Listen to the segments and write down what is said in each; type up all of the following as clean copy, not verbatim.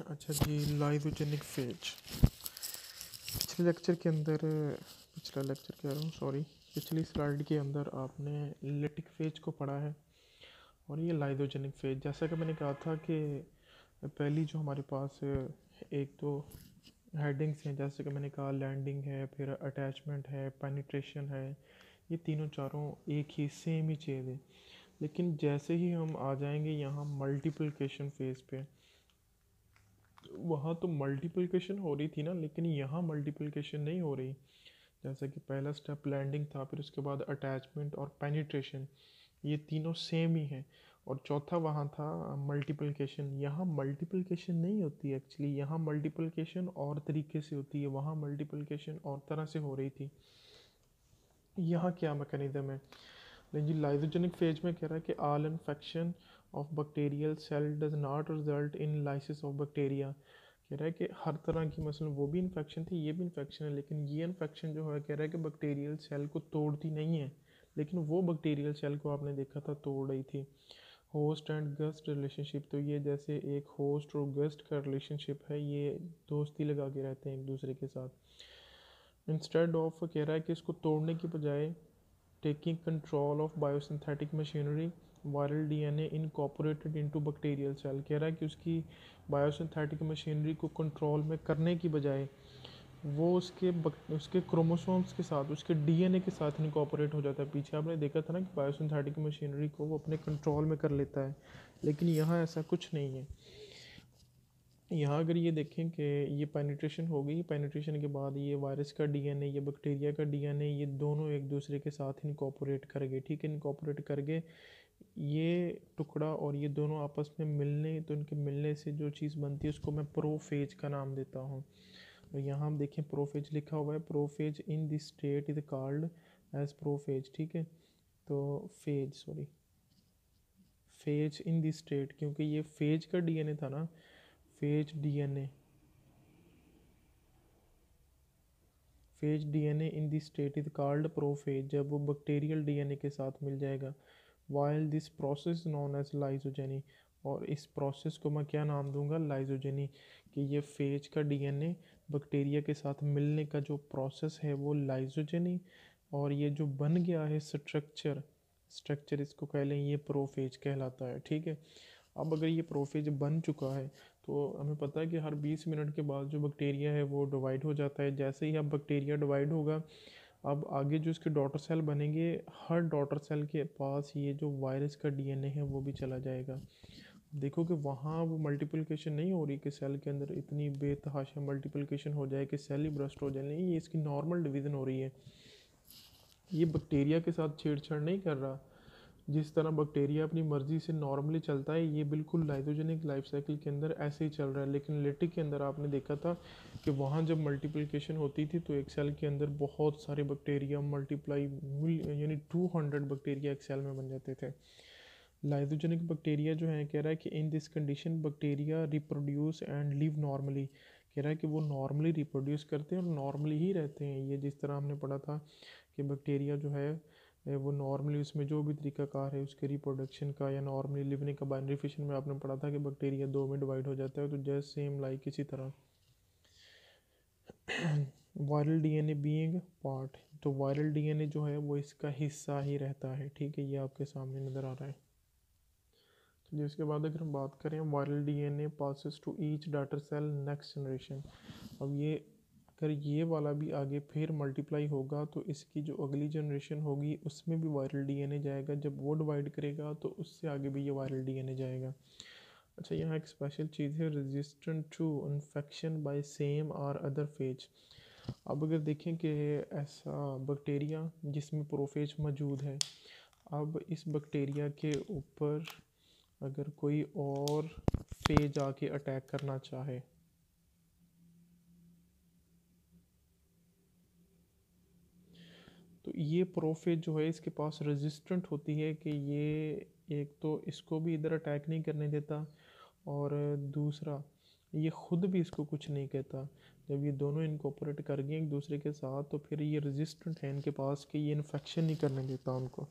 अच्छा जी, lysogenic phase. पिछले lecture के अंदर पिछला लेक्चर कह रहा हूँ सॉरी पिछली स्लाइड के अंदर आपने लिटिक फेज को पढ़ा है और ये लाइजोजेनिक फेज। जैसा कि मैंने कहा था कि पहली जो हमारे पास एक तो हेडिंग्स हैं, जैसे कि मैंने कहा लैंडिंग है, फिर अटैचमेंट है, पेनिट्रेशन है। ये तीनों चारों एक ही सेम ही चीज़ है। लेकिन जैसे ही हम आ जाएंगे यहाँ मल्टीप्लिकेशन फेज पे, वहाँ तो मल्टीप्लिकेशन हो रही थी ना, लेकिन यहाँ मल्टीप्लिकेशन नहीं हो रही। जैसे कि पहला स्टेप लैंडिंग था, फिर उसके बाद अटैचमेंट और पेनिट्रेशन, ये तीनों सेम ही हैं। और चौथा वहाँ था मल्टीप्लिकेशन। यहाँ मल्टीप्लिकेशन नहीं होती एक्चुअली, यहाँ मल्टीप्लिकेशन और तरीके से होती है, वहाँ मल्टीप्लिकेशन और तरह से हो रही थी। यहाँ क्या मैकेनिज्म है? जी, लाइजोजेनिक फेज में कह रहा है कि all infection of bacterial cell does not result in lysis of bacteria. कह रहा है कि हर तरह की, मसलन वो भी इन्फेक्शन थी, ये भी इन्फेक्शन है, लेकिन ये इन्फेक्शन जो है कह रहा है कि बैक्टीरियल सेल को तोड़ती नहीं है, लेकिन वो बैक्टीरियल सेल को आपने देखा था तोड़ रही थी। होस्ट एंड गेस्ट रिलेशनशिप, तो ये जैसे एक होस्ट और गेस्ट का रिलेशनशिप है, ये दोस्ती लगा के रहते हैं एक दूसरे के साथ। इंस्टेड ऑफ, कह रहा है कि इसको तोड़ने की बजाय, taking control of biosynthetic machinery, viral DNA incorporated into bacterial cell. कह रहा है कि उसकी बायोसिंथेटिक मशीनरी को कंट्रोल में करने की बजाय वो उसके क्रोमोसोम्स के साथ, उसके डीएनए के साथ इनकॉर्पोरेट हो जाता है। पीछे आपने देखा था ना कि बायोसिंथेटिक मशीनरी को वो अपने कंट्रोल में कर लेता है, लेकिन यहाँ ऐसा कुछ नहीं है। यहाँ अगर ये देखें कि ये पेनिट्रेशन हो गई, पेनिट्रेशन के बाद ये वायरस का डीएनए, ये बैक्टीरिया का डीएनए, ये दोनों एक दूसरे के साथ इनकॉर्पोरेट कर गए। ठीक है, इनकॉर्पोरेट कर गए ये टुकड़ा और ये दोनों आपस में मिलने, तो इनके मिलने से जो चीज़ बनती है उसको मैं प्रोफेज का नाम देता हूँ। और यहाँ हम देखें प्रोफेज लिखा हुआ है, prophage in this state is called as prophage. ठीक है, तो फेज इन दिस स्टेट, क्योंकि ये फेज का डीएनए था ना, phage DNA in this state is called prophage, जब वो बैक्टीरियल डीएनए के साथ मिल जाएगा। While this process known as lysogeny, और इस प्रोसेस को मैं क्या नाम दूंगा? लाइजोजेनी। कि ये फेज का डीएनए बैक्टीरिया के साथ मिलने का जो प्रोसेस है वो लाइजोजेनी, और ये जो बन गया है स्ट्रक्चर इसको कह लें, ये प्रोफेज कहलाता है। ठीक है, अब अगर ये प्रोफेज बन चुका है तो हमें पता है कि हर 20 मिनट के बाद जो बैक्टीरिया है वो डिवाइड हो जाता है। जैसे ही अब बैक्टीरिया डिवाइड होगा, अब आगे जो इसके डॉटर सेल बनेंगे, हर डॉटर सेल के पास ये जो वायरस का डीएनए है वो भी चला जाएगा। देखो कि वहाँ वो मल्टीप्लिकेशन नहीं हो रही कि सेल के अंदर इतनी बेतहाशा मल्टीप्लिकेशन हो जाए कि सेल ही ब्रस्ट हो जाए, नहीं, ये इसकी नॉर्मल डिवीज़न हो रही है। ये बैक्टीरिया के साथ छेड़छाड़ नहीं कर रहा। जिस तरह बैक्टीरिया अपनी मर्ज़ी से नॉर्मली चलता है, ये बिल्कुल लाइजोजेनिक लाइफ साइकिल के अंदर ऐसे ही चल रहा है। लेकिन लिटिक के अंदर आपने देखा था कि वहाँ जब मल्टीप्लिकेशन होती थी तो एक सेल के अंदर बहुत सारे बैक्टीरिया मल्टीप्लाई, यानी 200 बैक्टीरिया एक सेल में बन जाते थे। लाइजोजेनिक बैक्टीरिया जो है, कह रहा है कि in this condition bacteria reproduce and live normally. कह रहा है कि वो नॉर्मली रिप्रोड्यूस करते हैं और नॉर्मली ही रहते हैं। ये जिस तरह हमने पढ़ा था कि बैक्टीरिया जो है वो नॉर्मली, उसमें जो भी तरीकाकार है उसके रिप्रोडक्शन का या नॉर्मली लिवने का, बाइनरी फिशन में आपने पढ़ा था कि बैक्टीरिया दो में डिवाइड हो जाता है, तो जस्ट सेम लाइक इसी तरह वायरल डीएनए बीइंग पार्ट, तो वायरल डीएनए जो है वो इसका हिस्सा ही रहता है। ठीक है, ये आपके सामने नज़र आ रहा है। तो जिसके बाद अगर हम बात करें, viral DNA passes to each daughter cell next generation. अब ये अगर ये वाला भी आगे फिर मल्टीप्लाई होगा तो इसकी जो अगली जनरेशन होगी उसमें भी वायरल डीएनए जाएगा। जब वो डिवाइड करेगा तो उससे आगे भी ये वायरल डीएनए जाएगा। अच्छा, यहाँ एक स्पेशल चीज़ है, resistant to infection by same और अदर फेज। अब अगर देखें कि ऐसा बैक्टीरिया जिसमें प्रोफेज मौजूद है, अब इस बैक्टीरिया के ऊपर अगर कोई और फेज आके अटैक करना चाहे, तो ये प्रोफेज जो है इसके पास रेजिस्टेंट होती है कि ये एक तो इसको भी इधर अटैक नहीं करने देता, और दूसरा ये ख़ुद भी इसको कुछ नहीं कहता। जब ये दोनों इनकॉर्पोरेट कर गए एक दूसरे के साथ, तो फिर ये रेजिस्टेंट है इनके पास कि ये इन्फेक्शन नहीं करने देता उनको।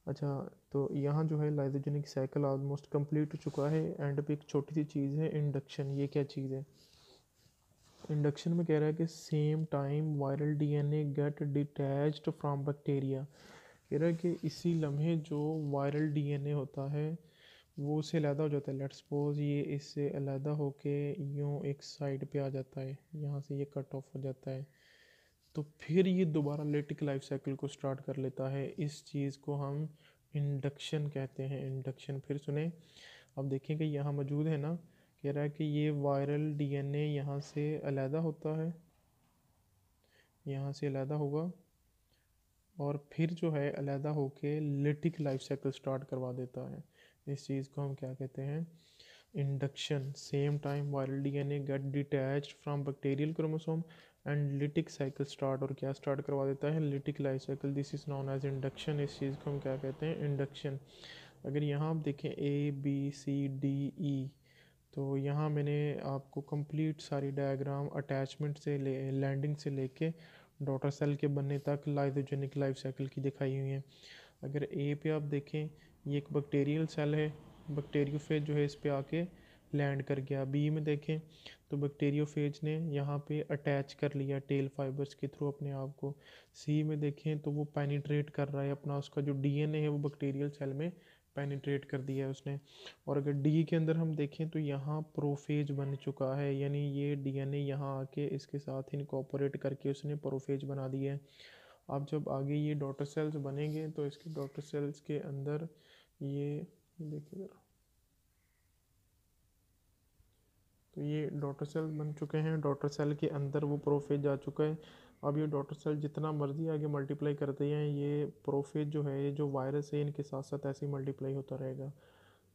अच्छा, तो यहाँ जो है लाइसोजेनिक साइकिल ऑलमोस्ट कंप्लीट हो चुका है। एंड पे एक छोटी सी चीज़ है इंडक्शन। ये क्या चीज़ है? इंडक्शन में कह रहा है कि same time viral DNA get detached from bacteria. कह रहा है कि इसी लम्हे जो वायरल डीएनए होता है वो उससे अलहदा हो जाता है। लेट्स सपोज ये इससे अलहदा होके यूँ एक साइड पे आ जाता है, यहाँ से ये कट ऑफ हो जाता है, तो फिर ये दोबारा लेटिक लाइफ साइकिल को स्टार्ट कर लेता है। इस चीज़ को हम इंडक्शन कहते हैं। इंडक्शन फिर सुने, अब देखें कि यहाँ मौजूद है ना, कह रहा है कि ये वायरल डीएनए यहाँ से अलहदा होता है, यहाँ से अलहदा होगा और फिर जो है अलहदा होके लेटिक लाइफ साइकिल स्टार्ट करवा देता है। इस चीज़ को हम क्या कहते हैं? Induction. Same time viral DNA get detached from bacterial chromosome and lytic cycle start, और क्या स्टार्ट करवा देता है? Lytic life cycle. This is known as induction. इस चीज़ को हम क्या कहते हैं? इंडक्शन। अगर यहाँ आप देखें ABCDE, तो यहाँ मैंने आपको कंप्लीट सारी डायग्राम अटैचमेंट से लैंडिंग से लेके डॉटर सेल के बनने तक लाइसोजेनिक लाइफ साइकिल की दिखाई हुई है। अगर ए पे आप देखें, ये एक बैक्टीरियल सेल है, बैक्टीरियोफेज जो है इस पे आके लैंड कर गया। बी में देखें तो बैक्टीरियोफेज ने यहाँ पे अटैच कर लिया टेल फाइबर्स के थ्रू अपने आप को। सी में देखें तो वो पेनिट्रेट कर रहा है अपना, उसका जो डीएनए है वो बैक्टीरियल सेल में पेनिट्रेट कर दिया है उसने। और अगर डी के अंदर हम देखें तो यहाँ प्रोफेज बन चुका है, यानी ये डीएनए यहाँ आके इसके साथ इनकॉर्पोरेट करके उसने प्रोफेज बना दिया है। अब जब आगे ये डॉटर सेल्स बनेंगे तो इसके डॉटर सेल्स के अंदर ये देखिए ज़रा, तो ये डॉटर सेल बन चुके हैं। डॉटर सेल के अंदर वो प्रोफेज जा चुका है। अब ये डॉटर सेल जितना मर्जी आगे मल्टीप्लाई करते हैं, ये प्रोफेज जो है, ये जो वायरस है, इनके साथ साथ ऐसे ही मल्टीप्लाई होता रहेगा।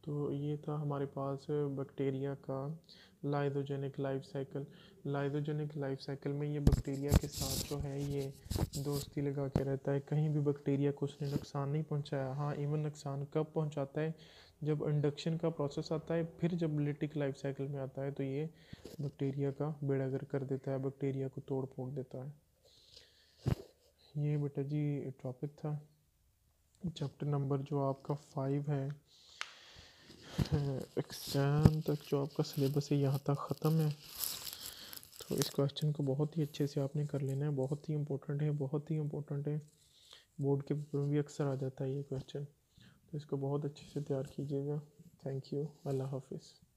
तो ये था हमारे पास बैक्टीरिया का lysogenic life cycle. Lysogenic life cycle में ये बैक्टीरिया के साथ जो है ये दोस्ती लगा के रहता है। कहीं भी बैक्टीरिया को उसने नुकसान नहीं पहुंचाया। हाँ, इवन नुकसान कब पहुंचाता है? जब इंडक्शन का प्रोसेस आता है, फिर जब लिटिक लाइफ साइकिल में आता है तो ये बैक्टीरिया का बेड़ा गर्क कर देता है, बैक्टीरिया को तोड़ फोड़ देता है। ये बेटा जी टॉपिक था। चैप्टर नंबर जो आपका 5 है, एग्ज़ाम तक जो आपका सिलेबस है यहाँ तक ख़त्म है। तो इस क्वेश्चन को बहुत ही अच्छे से आपने कर लेना है। बहुत ही इम्पोर्टेंट है, बहुत ही इम्पोर्टेंट है। बोर्ड के पेपर में भी अक्सर आ जाता है ये क्वेश्चन, तो इसको बहुत अच्छे से तैयार कीजिएगा। Thank you. अल्लाह हाफिज़।